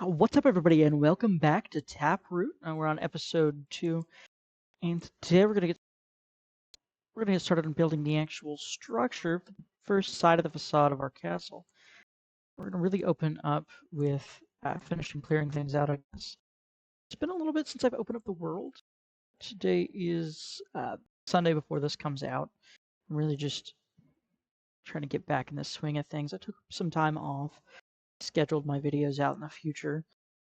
What's up, everybody, and welcome back to Taproot. We're on episode 2, and today we're gonna get started on building the actual structure for the first side of the facade of our castle. We're gonna really open up with finishing clearing things out. I guess it's been a little bit since I've opened up the world. Today is Sunday before this comes out. I'm really just trying to get back in the swing of things. I took some time off, scheduled my videos out in the future,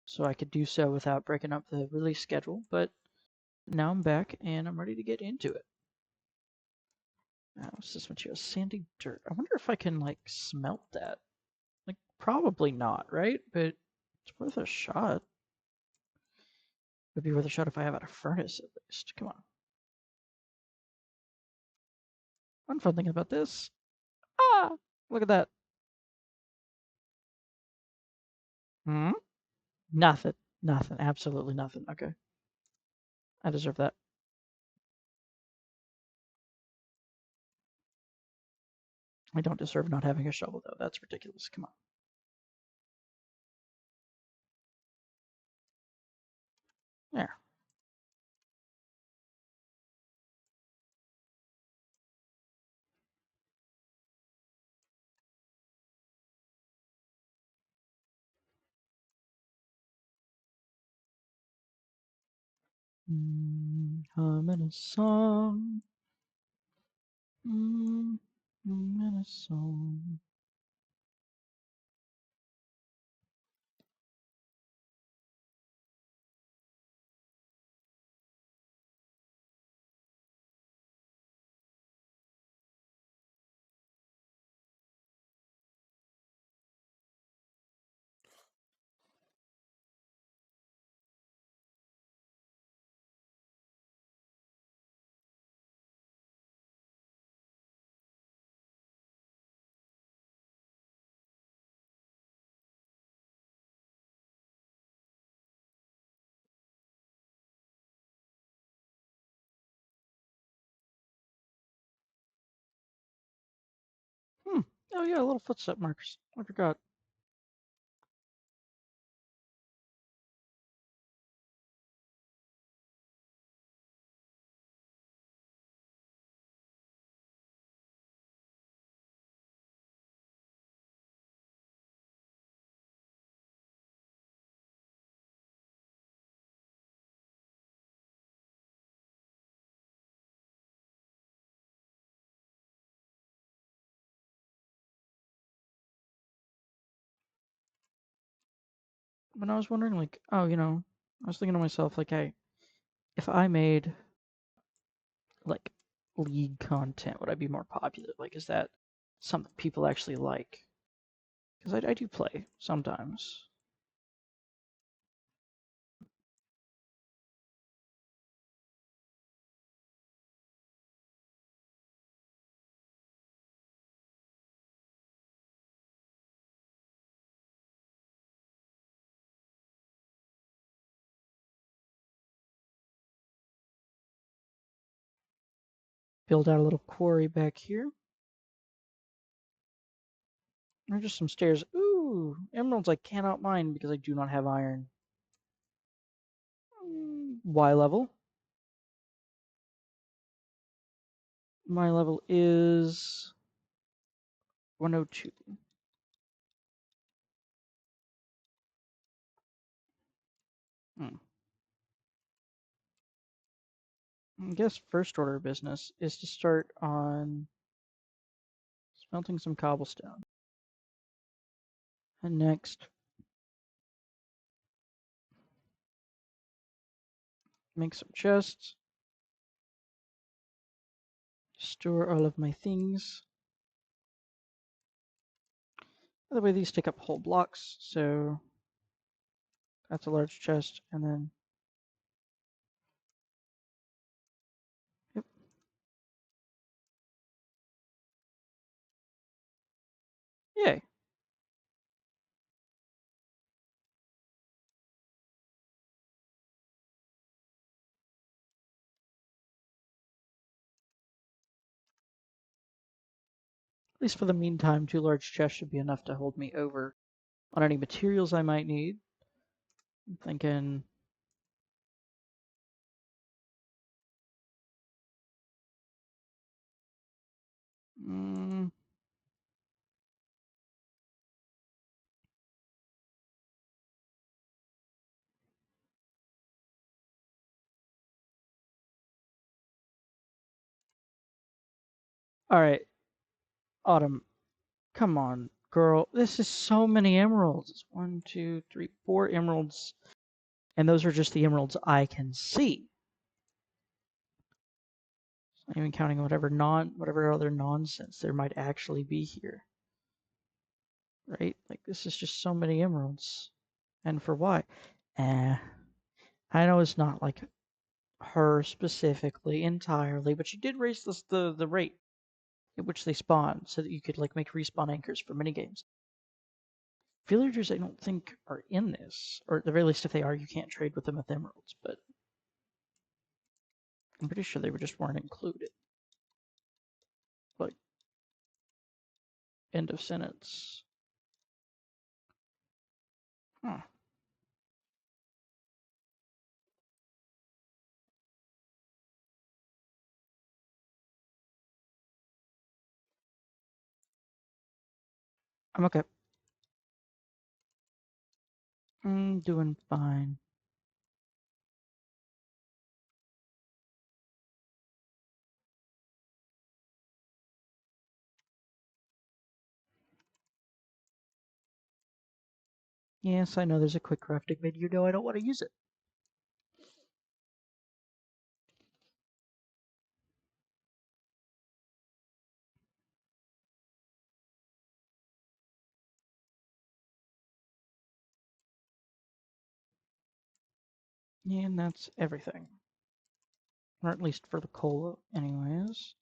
so I could do so without breaking up the release schedule, but now I'm back and I'm ready to get into it. Now, what's this material? Sandy dirt. I wonder if I can, like, smelt that. Like, probably not, right? But it's worth a shot. It would be worth a shot if I have a furnace, at least. Come on. One fun thing about this. Ah! Look at that. Hmm? Nothing. Nothing. Absolutely nothing. Okay. I deserve that. I don't deserve not having a shovel, though. That's ridiculous. Come on. There. Humming a song. Humming a song. Hmm. Oh, yeah, little footstep marks. I forgot. But I was wondering, like, oh, I was thinking to myself, like, if I made like league content, would I be more popular? Like, is that something people actually like? Because I do play sometimes. Build out a little quarry back here. Or just some stairs. Ooh, emeralds I cannot mine because I do not have iron. Y level. My level is 102. Hmm. I guess first order of business is to start on smelting some cobblestone. And next, make some chests. Store all of my things. By the way, these take up whole blocks, so that's a large chest, and then, yep. Yay. At least for the meantime, 2 large chests should be enough to hold me over on any materials I might need. I'm thinking. Mm, all right, Autumn. Come on, girl. This is so many emeralds. It's 1, 2, 3, 4 emeralds, and those are just the emeralds I can see. Not even counting whatever other nonsense there might actually be here. Right? Like this is just so many emeralds. And for what? Eh. I know it's not like her specifically entirely, but she did raise the rate at which they spawn so that you could like make respawn anchors for minigames. Villagers I don't think are in this, or at the very least if they are, you can't trade with them with emeralds, but I'm pretty sure they just weren't included. Like end of sentence. Huh. I'm okay. Doing fine. Yes, I know there's a quick crafting menu. You know I don't want to use it. And that's everything. Or at least for the cola, anyways.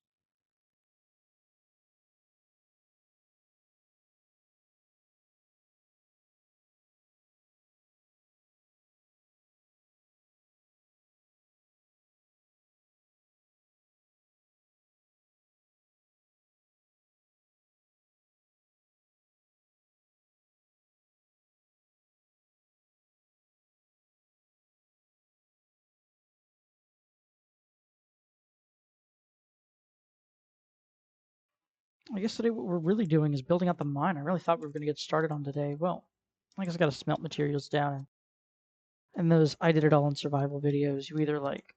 I guess today what we're really doing is building out the mine. I really thought we were going to get started on today. Well, I guess I got to smelt materials down. And those, I did it all in survival videos. You either like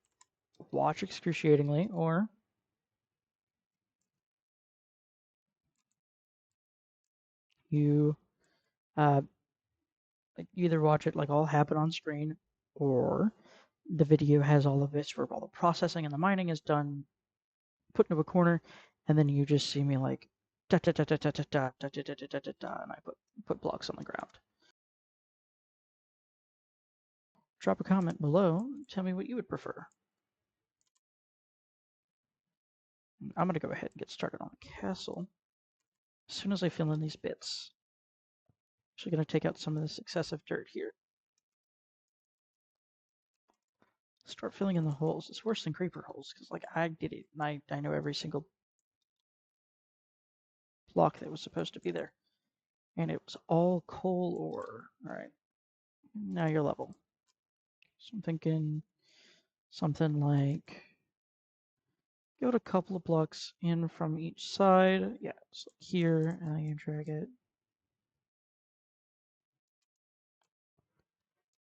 watch excruciatingly or you uh, like you either watch it like all happen on screen or the video has all of this where all the processing and the mining is done, put into a corner, and then you just see me like da da da da da da da da da da da da da, and I put blocks on the ground. Drop a comment below. Tell me what you would prefer. I'm gonna go ahead and get started on the castle as soon as I fill in these bits. Actually, gonna take out some of this excessive dirt here. Start filling in the holes. It's worse than creeper holes because like I did it and I know every single block that was supposed to be there. And it was all coal ore. Alright. Now you're level. So I'm thinking something like give it a couple of blocks in from each side. Yeah, it's like here, and then you drag it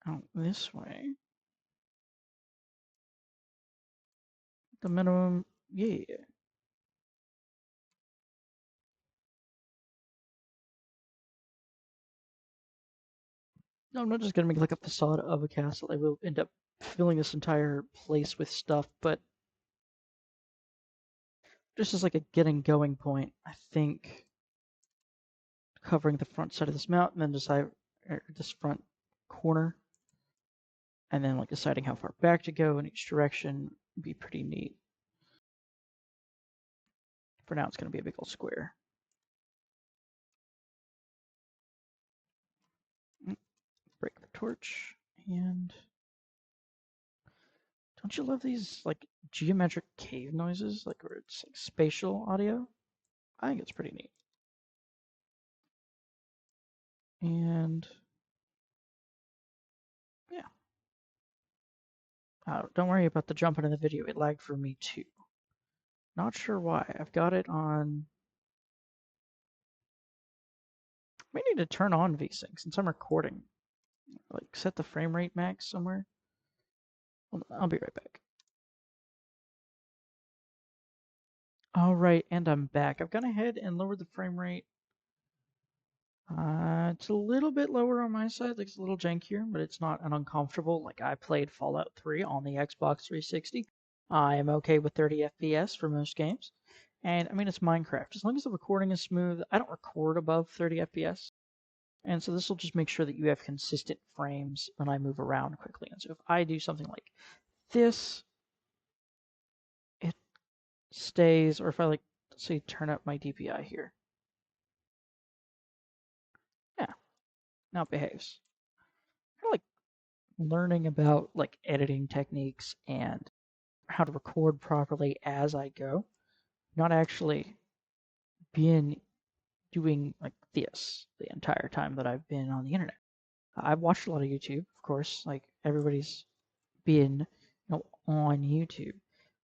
out this way. The minimum, yeah. No, I'm not just gonna make like a facade of a castle. I will end up filling this entire place with stuff, but just as like a getting going point, I think covering the front side of this mountain, then decide this front corner, and then like deciding how far back to go in each direction would be pretty neat. For now, it's gonna be a big old square. Break the torch, and don't you love these like geometric cave noises, like where it's like spatial audio? I think it's pretty neat. And Don't worry about the jumping in the video. It lagged for me too. Not sure why. I've got it on. I need to turn on VSync since I'm recording. Like set the frame rate max somewhere. I'll be right back. All right, and I'm back. I've gone ahead and lowered the frame rate. It's a little bit lower on my side, like it's a little jankier, but it's not an uncomfortable. Like I played Fallout 3 on the Xbox 360. I am okay with 30 FPS for most games. And I mean, it's Minecraft. As long as the recording is smooth, I don't record above 30 FPS. And so this will just make sure that you have consistent frames when I move around quickly. And so if I do something like this, it stays, or if I like, say, turn up my DPI here. Yeah, now it behaves. Kind of like learning about like editing techniques and how to record properly as I go, not actually being doing like this the entire time that I've been on the internet. I've watched a lot of YouTube, of course, like everybody's been, on YouTube.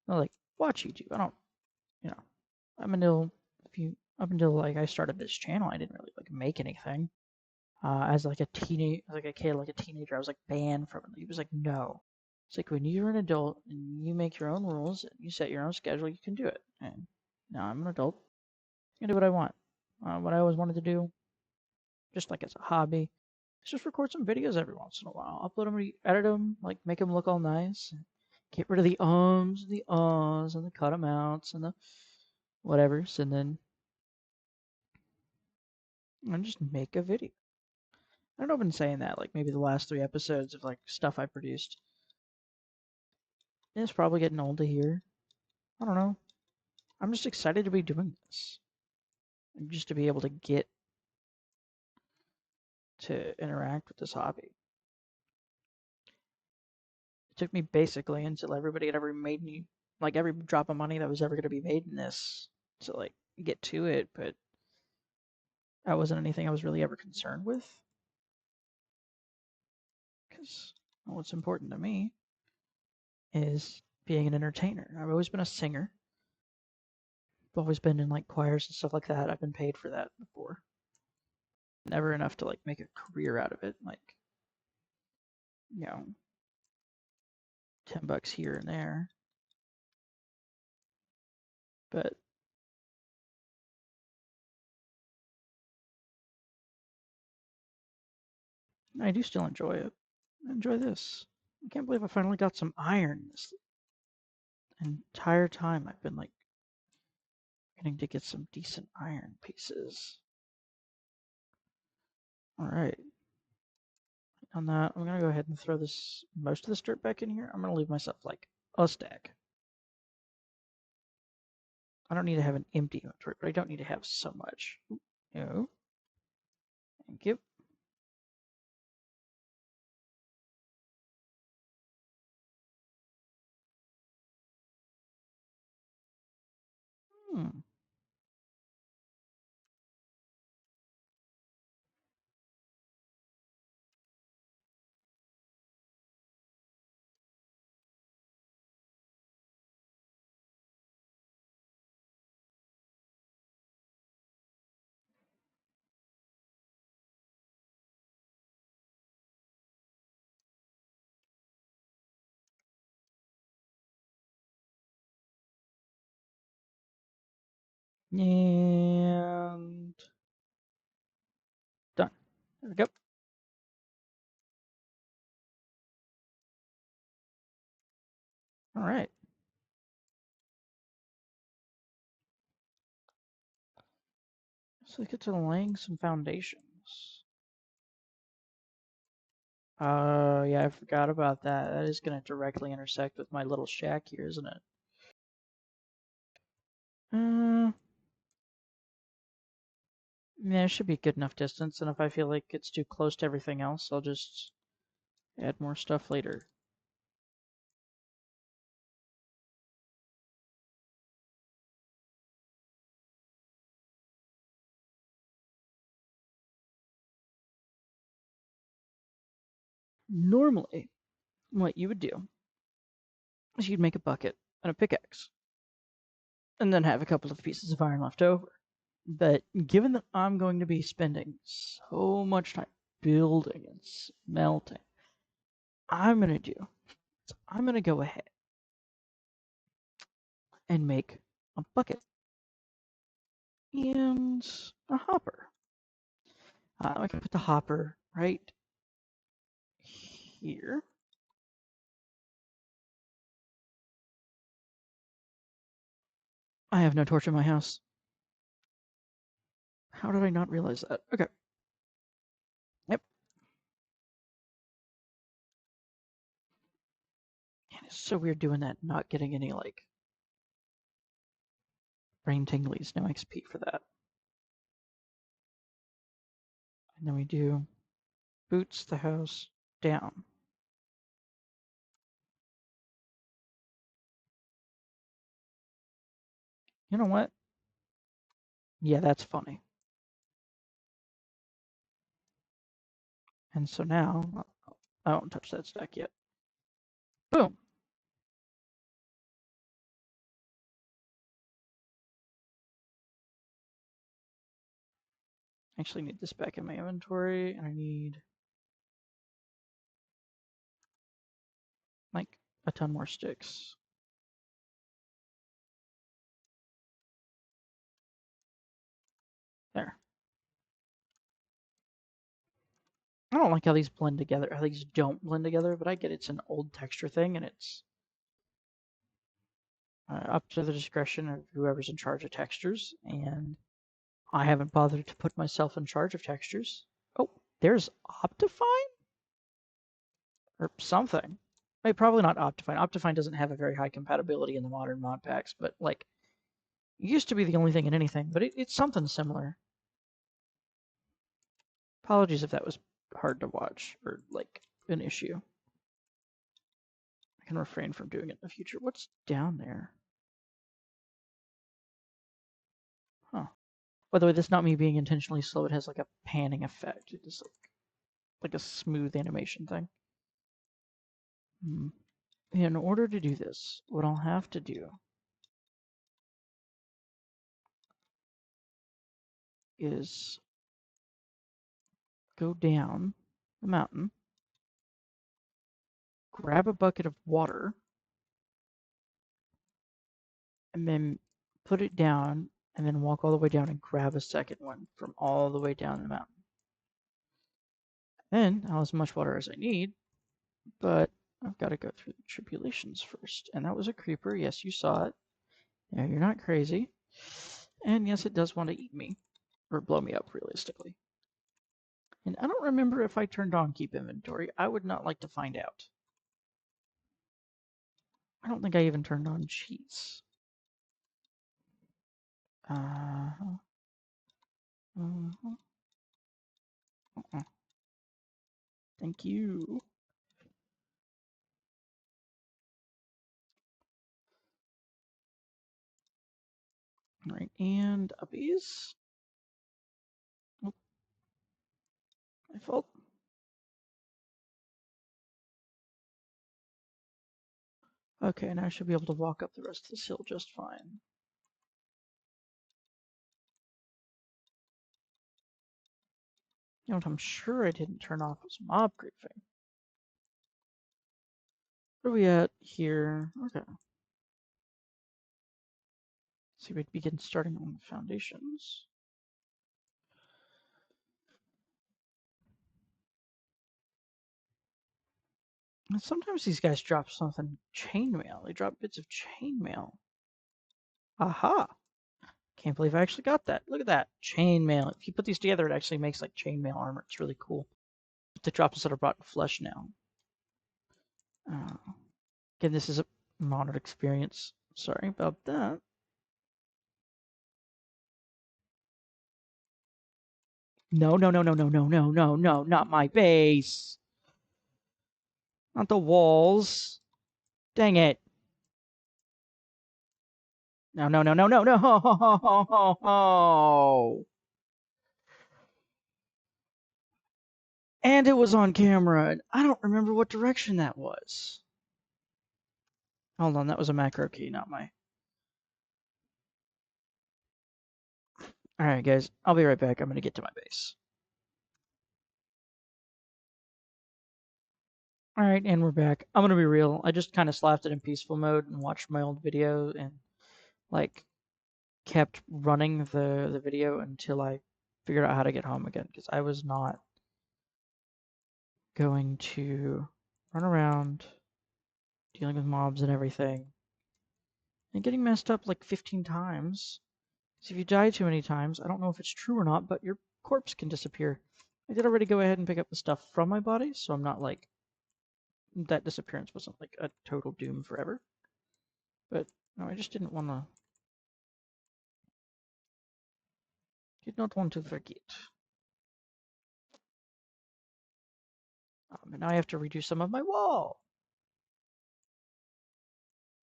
I like watch YouTube. I don't, you know, up until up until like I started this channel, I didn't really like make anything. As like a kid, like a teenager, I was like banned from it. He was like, no. It's like when you're an adult and you make your own rules and you set your own schedule, you can do it. And now I'm an adult. I can do what I want. What I always wanted to do, just like as a hobby, is just record some videos every once in a while. Upload them, edit them, like make them look all nice. Get rid of the ums, and the ahs, and the cut them outs, and the whatevers, and just make a video. I don't know if I've been saying that, like maybe the last 3 episodes of like stuff I produced. It's probably getting old to hear. I don't know. I'm just excited to be doing this. And just to be able to get to interact with this hobby. It took me basically until everybody had ever made me, like every drop of money that was ever going to be made in this to like get to it, but that wasn't anything I was really ever concerned with. Because what's important to me is being an entertainer. I've always been a singer. I've always been in like choirs and stuff like that. I've been paid for that before. Never enough to like make a career out of it. Like, you know, $10 here and there. But I do still enjoy it. I enjoy this. I can't believe I finally got some iron this entire time. I've been like getting to get some decent iron pieces. All right. On that, I'm gonna go ahead and throw this most of this dirt back in here. I'm gonna leave myself like a stack. I don't need to have an empty inventory, but I don't need to have so much. No. Thank you. Hmm. And done. There we go. All right. So let's get to laying some foundations. Yeah, I forgot about that. That is going to directly intersect with my little shack here, isn't it? Yeah, it should be good enough distance, and if I feel like it's too close to everything else, I'll just add more stuff later. Normally, what you would do is you'd make a bucket and a pickaxe, and then have a couple of pieces of iron left over. But given that I'm going to be spending so much time building and smelting, I'm going to go ahead and make a bucket and a hopper. I can put the hopper right here. I have no torch in my house. How did I not realize that? Okay. Yep. Man, it's so weird doing that, not getting any, like, brain tinglies. No XP for that. And then we do boots the house down. You know what? Yeah, that's funny. And so now, I don't touch that stack yet. Boom. I actually need this back in my inventory, and I need like a ton more sticks. There. I don't like how these blend together. How these don't blend together, but I get it's an old texture thing, and it's up to the discretion of whoever's in charge of textures. And I haven't bothered to put myself in charge of textures. Oh, there's Optifine or something. Maybe probably not Optifine. Optifine doesn't have a very high compatibility in the modern mod packs, but like it used to be the only thing in anything, but it's something similar. Apologies if that was hard to watch or like an issue. I can refrain from doing it in the future. What's down there? Huh. By the way, that's not me being intentionally slow. It has like a panning effect. It is like a smooth animation thing. In order to do this, what I'll have to do is go down the mountain, grab a bucket of water, and then put it down, and then walk all the way down and grab a second one from all the way down the mountain. Then I'll have as much water as I need, but I've got to go through the tribulations first. And that was a creeper. Yes, you saw it. Yeah, you're not crazy. And yes, it does want to eat me, or blow me up, realistically. And I don't remember if I turned on keep inventory. I would not like to find out. I don't think I even turned on cheats. Uh-huh. Uh-huh. Uh-uh. Thank you. All right, and uppies. Oh, my fault. Okay, now I should be able to walk up the rest of this hill just fine. You know what I'm sure I didn't turn off was mob griefing. Where are we at here? Okay. So we'd begin starting on the foundations. And sometimes these guys drop something chainmail. They drop bits of chainmail. Aha! Can't believe I actually got that. Look at that. Chainmail. If you put these together, it actually makes like chainmail armor. It's really cool. The drops that are brought in flesh now. Again, this is a modded experience. Sorry about that. No, no, no, no, no, no, no, no, no, not my base. Not the walls. Dang it. No, no, no, no, no, no. And it was on camera. I don't remember what direction that was. Hold on, that was a macro key, not my... Alright, guys, I'll be right back. I'm going to get to my base. Alright, and we're back. I'm going to be real. I just kind of slapped it in peaceful mode and watched my old video and, like, kept running the video until I figured out how to get home again, because I was not going to run around dealing with mobs and everything and getting messed up like 15 times. Because if you die too many times, I don't know if it's true or not, but your corpse can disappear. I did already go ahead and pick up the stuff from my body, so I'm not like... That disappearance wasn't like a total doom forever. But no, I just didn't want to... Did not want to forget. And now I have to redo some of my wall,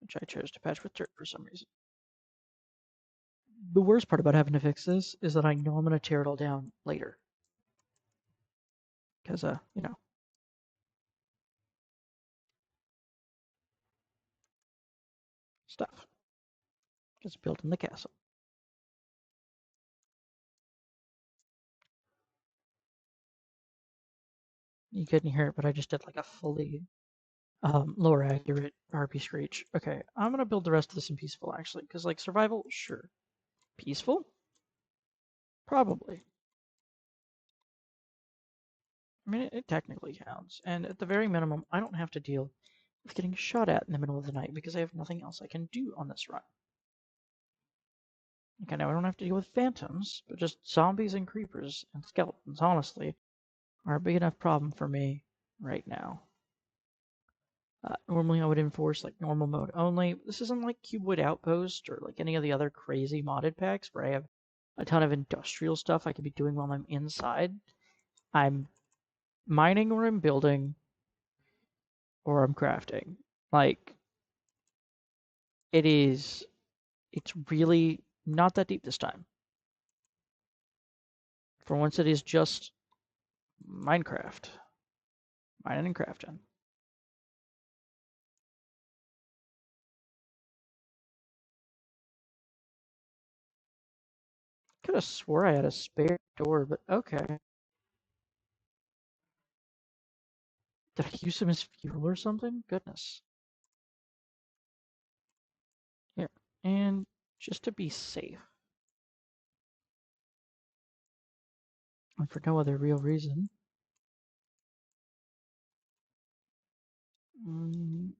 which I chose to patch with dirt for some reason. The worst part about having to fix this is that I know I'm going to tear it all down later. Because, you know, stuff. Just building the castle. You couldn't hear it, but I just did like a fully lower accurate RP screech. Okay, I'm going to build the rest of this in peaceful, actually. Because, like, survival, sure. Peaceful? Probably. I mean, it technically counts. And at the very minimum, I don't have to deal with getting shot at in the middle of the night because I have nothing else I can do on this run. Okay, now I don't have to deal with phantoms, but just zombies and creepers and skeletons, honestly, are a big enough problem for me right now. Normally I would enforce like normal mode only. This isn't like Cuboid Outpost or like any of the other crazy modded packs where I have a ton of industrial stuff I could be doing while I'm inside. I'm mining or I'm building or I'm crafting. Like, it's really not that deep this time. For once, it is just Minecraft. Mining and crafting. Could have swore I had a spare door, but okay. Did I use him as fuel or something? Goodness. Here. And just to be safe, and for no other real reason, I'm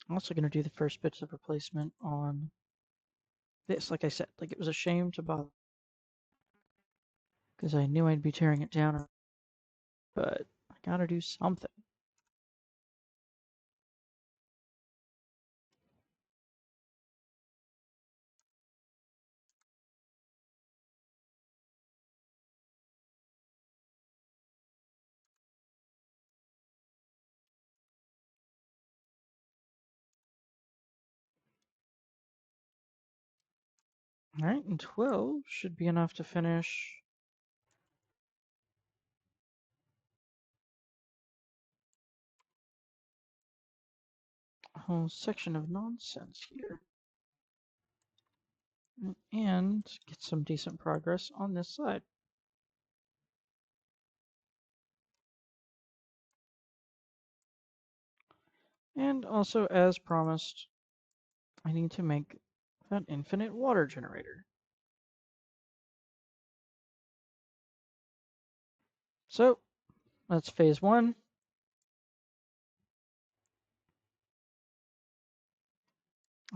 also going to do the first bits of replacement on this. Like I said, like it was a shame to bother because I knew I'd be tearing it down, but I gotta do something. All right, and 12 should be enough to finish a whole section of nonsense here. And get some decent progress on this side. And also, as promised, I need to make that infinite water generator. So, that's phase one.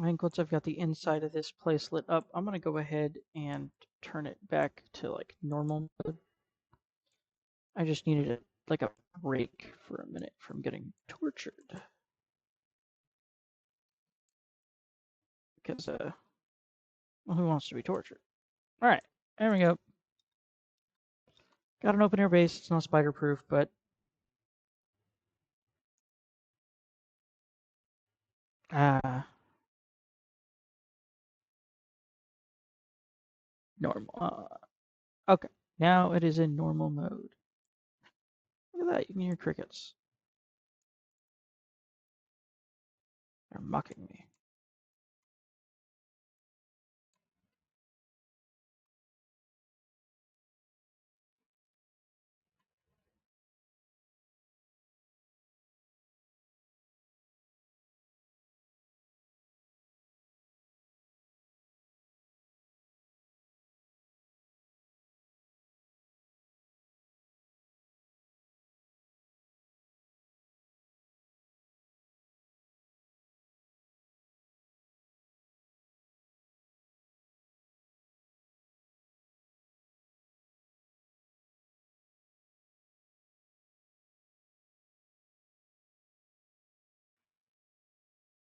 I think once I've got the inside of this place lit up, I'm going to go ahead and turn it back to like normal mode. I just needed like a break for a minute from getting tortured. Because, well, who wants to be tortured? All right, there we go. Got an open air base. It's not spider proof, but normal. Okay, now it is in normal mode. Look at that, you can hear crickets. You're mocking me.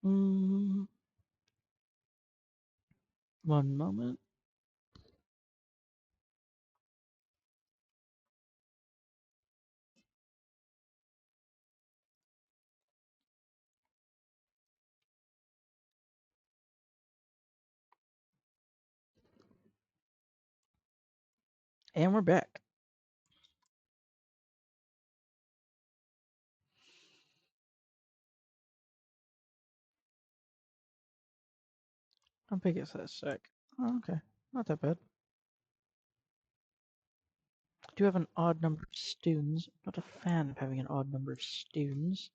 Mm, one moment. And we're back. How big is that sack? Oh, okay. Not that bad. I do have an odd number of students. Not a fan of having an odd number of students.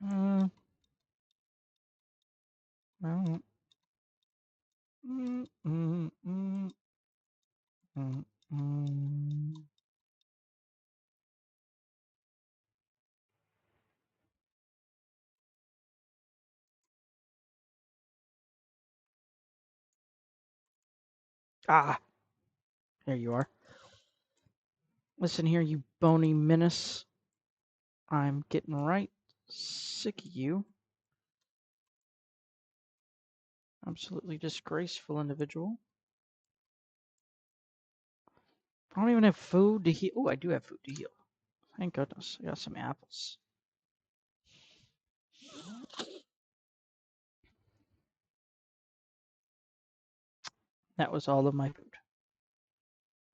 Mm, no. Mm, mm, mm, mm, mm. Ah, there you are. Listen here, you bony menace. I'm getting right sick of you. Absolutely disgraceful individual. I don't even have food to heal. Oh, I do have food to heal. Thank goodness. I got some apples. That was all of my food.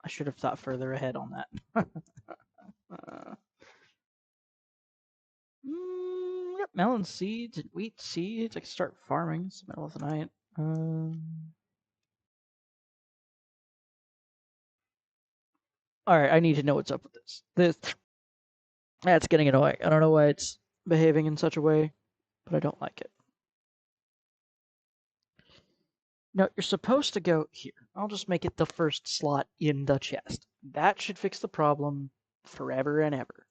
I should have thought further ahead on that. Yep, melon seeds and wheat seeds. I can start farming. It's the middle of the night. All right, I need to know what's up with this. That's getting annoying. I don't know why it's behaving in such a way, but I don't like it. No, you're supposed to go here. I'll just make it the first slot in the chest. That should fix the problem forever and ever.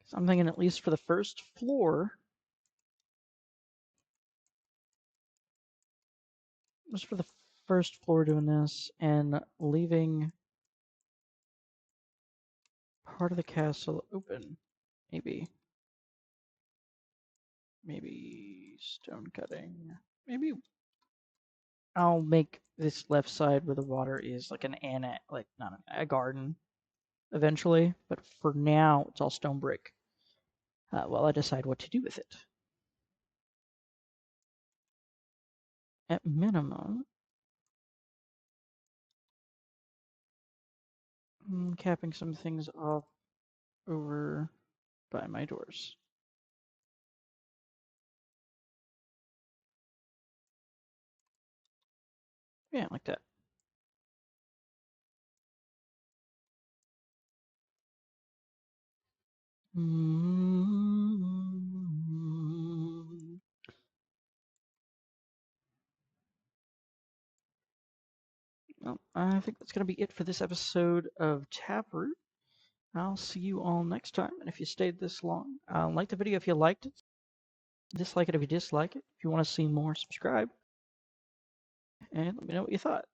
So I'm thinking at least for the first floor, just for the first floor doing this and leaving part of the castle open. Maybe stone cutting. Maybe I'll make this left side where the water is like an annex, like not a garden eventually. But for now, it's all stone brick. While I decide what to do with it. At minimum, capping some things off over by my doors. Yeah, like that. Well, I think that's going to be it for this episode of Taproot. I'll see you all next time. And if you stayed this long, like the video if you liked it, dislike it if you dislike it. If you want to see more, subscribe, and let me know what you thought.